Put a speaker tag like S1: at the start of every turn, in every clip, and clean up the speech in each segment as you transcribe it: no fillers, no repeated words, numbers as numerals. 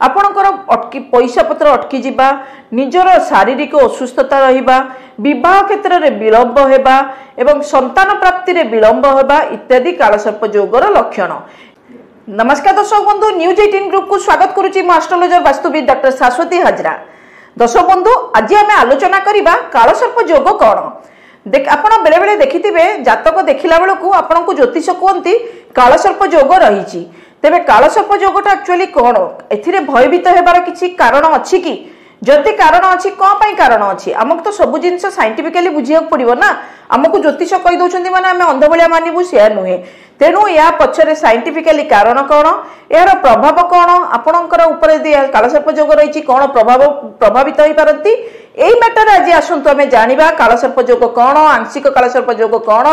S1: आपणकर अटकी पैसा पत्र अटकी जिबा निजर शारीरिक असुस्थता रहिबा विवाह क्षेत्र में विलंब होगा एवं संतान प्राप्ति रे विलंब होगा इत्यादि कालसर्प योगर लक्षण। नमस्कार दर्शक बंधु, न्यूज 18 ग्रुप को स्वागत करुच्ची मु एस्ट्रोलॉजर वास्तुविद डॉक्टर शाश्वती हाजरा। दर्शक बंधु, आज आम आलोचना करिबा कालसर्प योग कौन। देख आपण बेले बेले देखिथिबे जातक देखिला बेलू आपन को ज्योतिष कहती कालसर्प योग रही। तेबे कालसर्प योगटा एक्चुअली कौन, एथिरे भयभीत हेबार किछि कारण अछि कि? जदि कारण अच्छी कौन पाई कारण अच्छी आमको तो सब जिन साइंटिफिकली बुझा पड़ो ना। आमको ज्योतिष कही दौरान मैंने आम अंध भाया मानबू से नुहे। तेणु या पछरे साइंटिफिकली कारण कौन, यार प्रभाव कौन, आपणकर कालसर्प योग रही कौन प्रभावित हो पारती यही मैटर आज आसतु आम जाना। कालसर्प योग कौन, आंशिक कालसर्प योग कौन,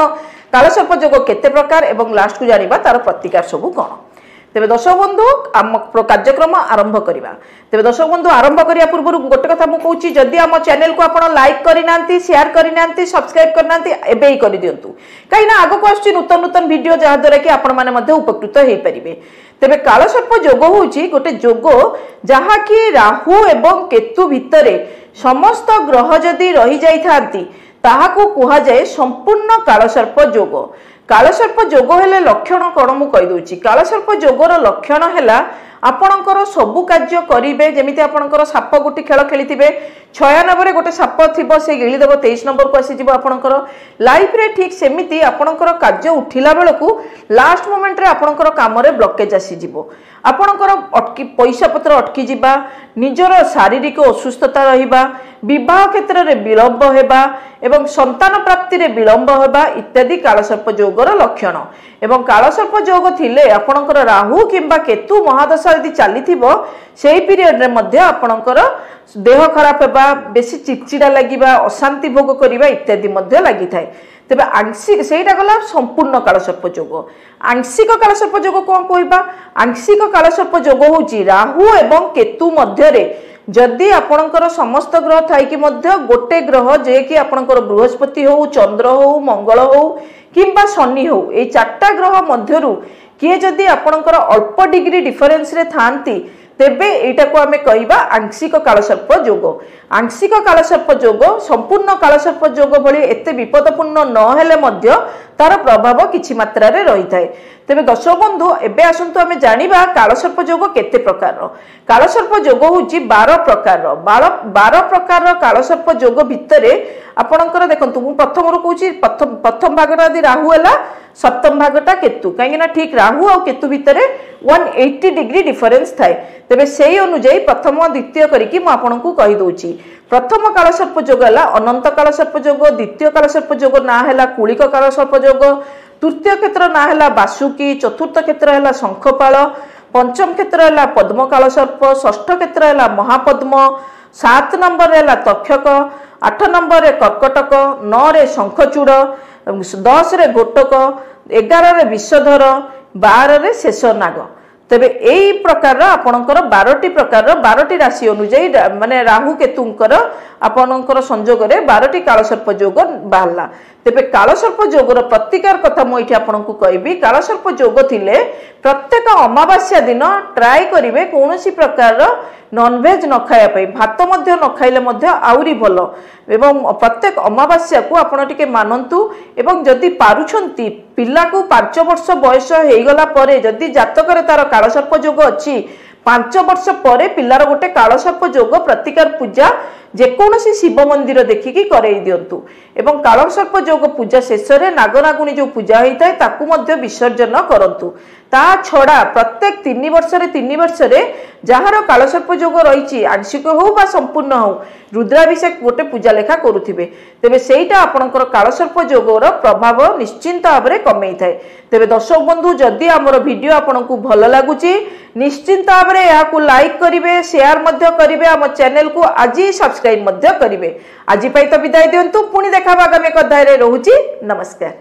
S1: कालसर्प योग केते प्रकार एवं लास्ट को जाना तार प्रतिकार सबू कौन। तेरे दर्शक बंधु आम कार्यक्रम आरंभ करवा। तेरे दर्शक बंधु आरंभ करने पूर्व गोटे कथा मुझे जदि आम चैनल को आप लाइक करना, शेयर करना, सब्सक्राइब करना एवं ही कर दिंतु कहीं आग को आस नूतन नूतन वीडियो जहाद्वारा कि आपण मैंने उपकृत हो पारे। तेरे कालसर्प योग हूँ गोटे योग जहाँकि राहु एवं केतु भितर समस्त ग्रह जदि रही जाइथांती ताहाकू कुहाजाए संपूर्ण कालसर्प योग। कालसर्प योग हेले लक्षण कौन मु कही दूची। कालसर्प योगर लक्षण है आपणकर सबू कार्य करेंगे जमी आपणकर साप गुटी खेल खेली 96 गोटे साप थी से गिलीदेव 23 नंबर को आसीज आपणकर लाइफ रे ठीक सेमिति आपणकर कार्य उठिला बेलू लास्ट मोमेंट रे आपणकर काम रे ब्लॉकेज आसीज। आपणकर अटकी पैसा पत्र अटकी जिबा निजर शारीरिक असुस्थता रहिबा विवाह क्षेत्र में विलंब होगा एवं संतान प्राप्ति रे विलंब होगा इत्यादि कालसर्प योगर लक्षण। एवं कालसर्प योग थिले आपणकर राहु किंबा केतु महादशा यदि चली से पीरियड रे मध्य आपणकर देह खराब होगा, बेसी चिड़चिड़ा लगिबा, अशांति भोग करिबा इत्यादि मध्य लगी थाए। तेबे आंशिक सेटा गला संपूर्ण कालसर्प योग। आंशिक कालसर्प योग कौन कहबा? आंशिक कालसर्प योग होची राहु एवं केतु मध्य जदि आपणकर समस्त ग्रह थाइकी मध्य गोटे ग्रह जे कि आपणकर बृहस्पति हो, चंद्र हो, मंगल हो किंबा शनि हो, ये 4टा ग्रह मध्यरु किए जदि आपणकर अल्प डिग्री डिफरेंस रे थांती तेबे एटा को आमे कहिबा आंशिक कालसर्प योग। आंशिक कालसर्प योग संपूर्ण कालसर्प योग भली एते विपदपूर्ण न हेले मध्य तार प्रभाव किछि मात्रा रे रही थाए। तेबे दर्शक बंधु एबे आसंतु आमे जानिबा कालसर्प योग केते प्रकार। कालसर्प योग होची 12 प्रकार। 12 प्रकार कालसर्प योग भितरे आपणकर देखंतु मु प्रथम रो कहूची प्रथम भागटा यदि राहु हैला, सप्तम भागटा केतु, कहीं ना ठीक राहु और केतु भितर 180 डिग्री डिफरेंस थाए। तेबे सेही अनुसार प्रथम द्वितीय करिकी मु आपनकु कहि दोची। प्रथम कालसर्प योग है अनंत कालसर्प योग, द्वितीय कालसर्प योग ना है कुलिक कालसर्प योग, तृतीय क्षेत्र ना है बासुकी, चतुर्थ क्षेत्र है शंखपाल, पंचम क्षेत्र है पद्म कालसर्प, षष्ठ क्षेत्र है महापद्म, 7 नंबर है तक्षक, 8 नंबर रे कर्कटक, 9 रे शंखचूड़, 10 रे घोटक, 11 रे विषधर, 12 रे शेषनाग। तेबे यही प्रकार आपणकर 12टी प्रकार 12टी राशि अनुसार माने राहु केतुंकर आपणकर संजोग रे 12टी कालसर्प योग बाहला। तेबे कालसर्प योगर प्रतिकार कथा मु एठी आपनकु कहबी। कालसर्प योग थिले प्रत्येक अमावास्या दिन ट्राई करिवे कोनोसी प्रकार नॉनवेज न खाया पई, भात मध्य न खाइले मध्य आउरी भलो। एवं प्रत्येक अमावास्या को आपण टिके मानंतु एवं जदि पारुछंती पिला को 5 वर्ष बयस हेगला परे जदि जातक रे तार कालसर्प योग अछि 5 वर्ष पर पिलार गोटे कालसर्प योग प्रतिकार पूजा जेकोसी शिव मंदिर देखिकी करई दियंतु। एवं कालसर्प योग पूजा शेष में नागनागुणी जो पूजा होता है ताकू मध्य विसर्जन करंतु। ता छड़ा प्रत्येक 3 वर्ष रे 3 वर्ष रे जहार कालसर्प योग रही आंशिक हो बा संपूर्ण हो रुद्राभिषेक गोटे पूजा लेखा करुथिबे। तेबे सेटा आपणकर कालसर्प योगर प्रभाव निश्चिंत भाव में कमई थाए। तेबे दर्शक बंधु जदि आमर वीडियो आपनकु भल लागुची निश्चिंत भाव में याकू लाइक करिवे, शेयर मध्य करिवे, आम चैनल को आज सब्सक्राइब मध्य करिवे। आज पाई तो विदाय दियंतु, पुणी देखा आगामी एक अध्याय रे। रहूची नमस्कार।